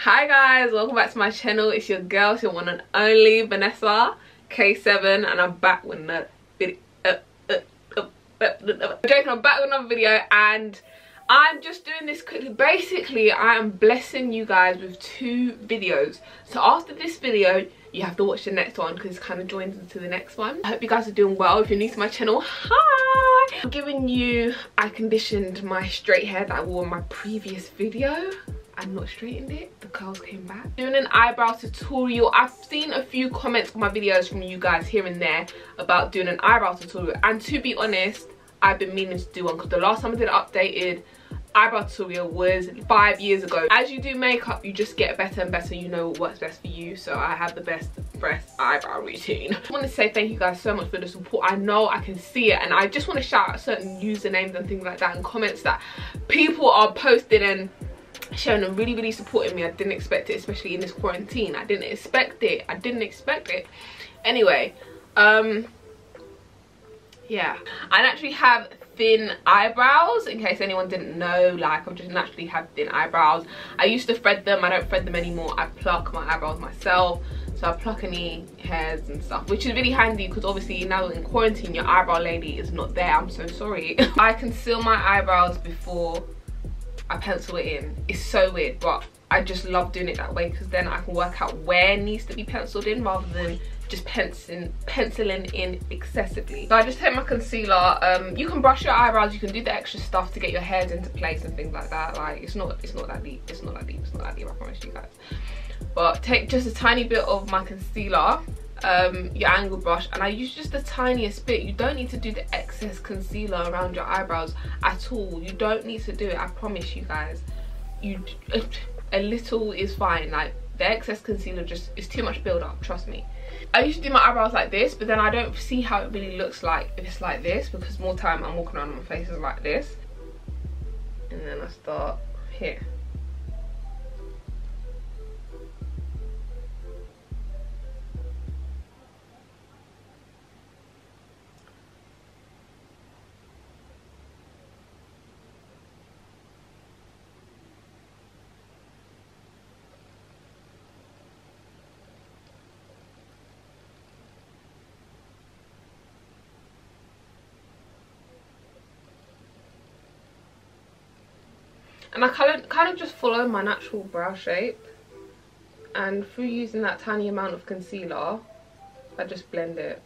Hi guys, welcome back to my channel. It's your girl, it's your one and only VanessaK7, and I'm back with another video. I'm back with another video, and I'm just doing this quickly. Basically, I am blessing you guys with 2 videos. So after this video, you have to watch the next one because it kind of joins into the next one. I hope you guys are doing well. If you're new to my channel, hi! I'm giving you, I conditioned my straight hair that I wore in my previous video. I'm not straightened it, the curls came back. Doing an eyebrow tutorial. I've seen a few comments on my videos from you guys here and there about doing an eyebrow tutorial, and to be honest, I've been meaning to do one because the last time I did an updated eyebrow tutorial was 5 years ago. As you do makeup, you just get better and better. You know what works best for you, so I have the best eyebrow routine. I want to say thank you guys so much for the support. I know I can see it, and I just want to shout out certain usernames and things like that and comments that people are posting and showing and really supporting me. I didn't expect it, especially in this quarantine. I didn't expect it. Anyway, yeah, I actually have thin eyebrows, in case anyone didn't know. Like, I just naturally have thin eyebrows. I used to thread them. I don't thread them anymore. I pluck my eyebrows myself. So I pluck any hairs and stuff, which is really handy because obviously now in quarantine your eyebrow lady is not there. I'm so sorry. I conceal my eyebrows before I pencil it in. It's so weird, but I just love doing it that way because then I can work out where it needs to be penciled in rather than just penciling in excessively. So I just take my concealer. You can brush your eyebrows, you can do the extra stuff to get your hairs into place and things like that. Like, it's not that deep, I promise you guys. But take just a tiny bit of my concealer, your angle brush, and I use just the tiniest bit. You don't need to do the excess concealer around your eyebrows at all. You don't need to do it, I promise you guys. A little is fine. Like, the excess concealer just is too much build up, trust me. I used to do my eyebrows like this, but then I don't see how it really looks like if it's like this, because more time I'm walking around and my face is like this, and then I start here. And I kind of just follow my natural brow shape, and through using that tiny amount of concealer, I just blend it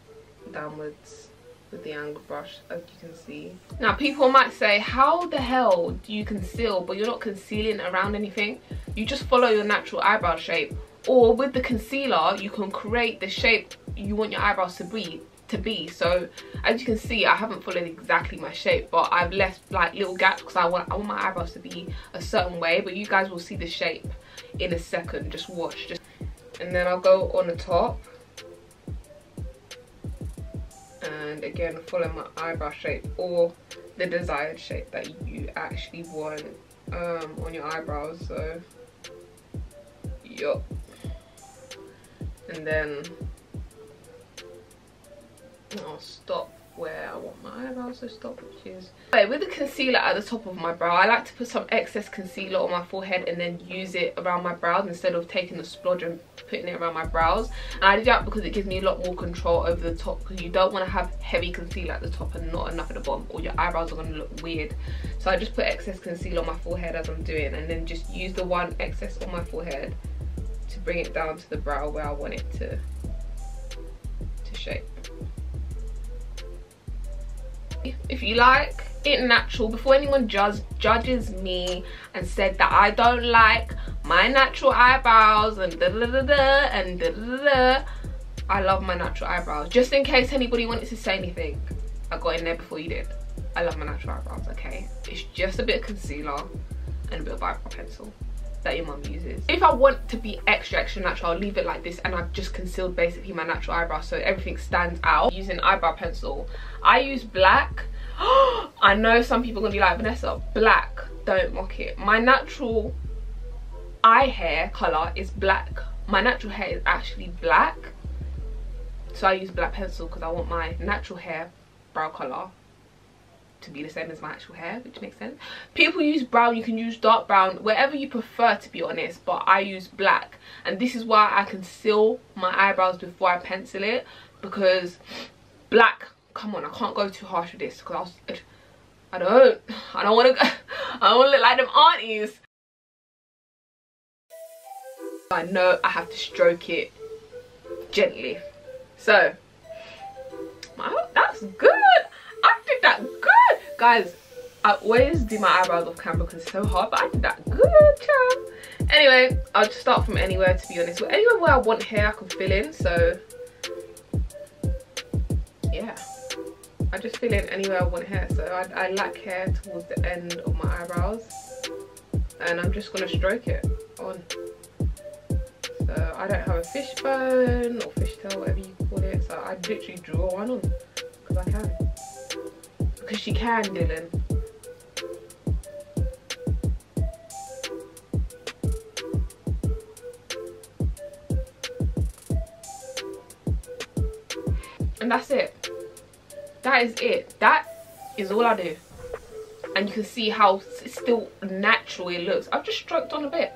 downwards with the angle brush, as you can see. Now people might say, how the hell do you conceal but you're not concealing around anything? You just follow your natural eyebrow shape, or with the concealer you can create the shape you want your eyebrows to be. So as you can see, I haven't followed exactly my shape, but I've left like little gaps because I want my eyebrows to be a certain way. But you guys will see the shape in a second. Just watch. And then I'll go on the top, and again follow my eyebrow shape or the desired shape that you actually want on your eyebrows. So yup. And then I'll stop where I want my eyebrows to stop, which is with the concealer at the top of my brow. I like to put some excess concealer on my forehead and then use it around my brows instead of taking the splodge and putting it around my brows. And I do that because it gives me a lot more control over the top, because you don't want to have heavy concealer at the top and not enough at the bottom, or your eyebrows are going to look weird. So I just put excess concealer on my forehead as I'm doing, and then just use the one excess on my forehead to bring it down to the brow where I want it to shape. If you like it natural, before anyone judges me and said that I don't like my natural eyebrows and I love my natural eyebrows. Just in case anybody wanted to say anything, I got in there before you did. I love my natural eyebrows, okay? It's just a bit of concealer and a bit of eyebrow pencil that your mum uses. If I want to be extra natural, I'll leave it like this, and I've just concealed basically my natural eyebrows so everything stands out. Using eyebrow pencil, I use black. I know some people are gonna be like, Vanessa, black, don't mock it. My natural eye hair color is black. My natural hair is actually black, so I use black pencil because I want my natural hair brow color to be the same as my actual hair, which makes sense. People use brown, you can use dark brown, wherever you prefer, to be honest, but I use black. And this is why I conceal my eyebrows before I pencil it, because black, come on, I can't go too harsh with this, because I don't want to look like them aunties. I know I have to stroke it gently. So that's good. I did that good, guys. I always do my eyebrows off camera because it's so hard, but I did that good, child. Anyway, I'll just start from anywhere, to be honest. Well, anywhere where I want hair I can fill in. So yeah, I just fill in anywhere I want hair. So I lack hair towards the end of my eyebrows, and I'm just gonna stroke it on. So I don't have a fishbone or fishtail, whatever you call it. So I literally draw one on because I can. Because you can, Dylan. And that's it. That is it. That is all I do. And you can see how still natural it looks. I've just stroked on a bit.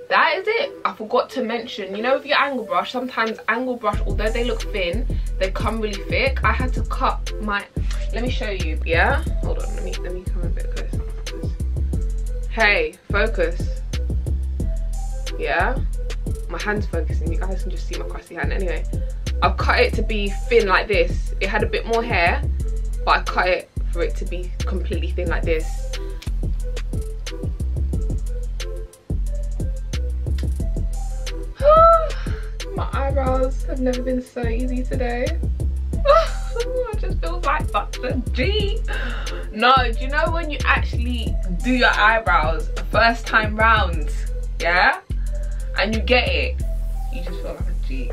That is it. I forgot to mention, you know, with your angle brush, sometimes angle brush, although they look thin, they come really thick. I had to cut my, let me show you, yeah? Hold on, let me come a bit closer. Hey, focus. Yeah? My hand's focusing, you guys can just see my crusty hand. Anyway, I've cut it to be thin like this. It had a bit more hair, but I cut it for it to be completely thin like this. My eyebrows have never been so easy today. It just feels like such a G. No, do you know when you actually do your eyebrows first time round, yeah, and you get it, you just feel like a G.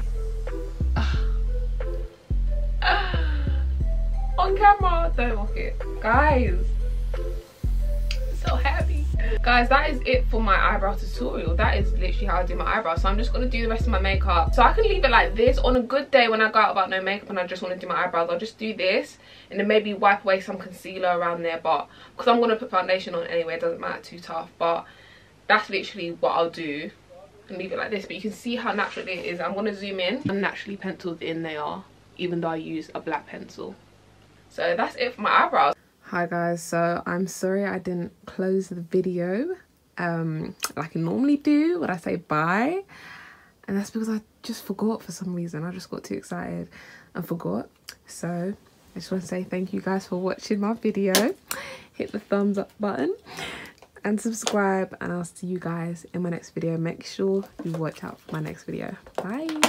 On camera, don't mock it, guys. So happy, guys. That is it for my eyebrow tutorial. That is literally how I do my eyebrows. So I'm just going to do the rest of my makeup. So I can leave it like this. On a good day when I go out about no makeup and I just want to do my eyebrows, I'll just do this and then maybe wipe away some concealer around there. But because I'm going to put foundation on anyway, it doesn't matter too tough. But that's literally what I'll do and leave it like this. But you can see how natural it is. I'm going to zoom in. How naturally penciled in they are, even though I use a black pencil. So that's it for my eyebrows. Hi guys, so I'm sorry I didn't close the video like I normally do when I say bye, and that's because I just forgot for some reason. I just got too excited and forgot. So I just want to say thank you guys for watching my video. Hit the thumbs up button and subscribe, and I'll see you guys in my next video. Make sure you watch out for my next video. Bye.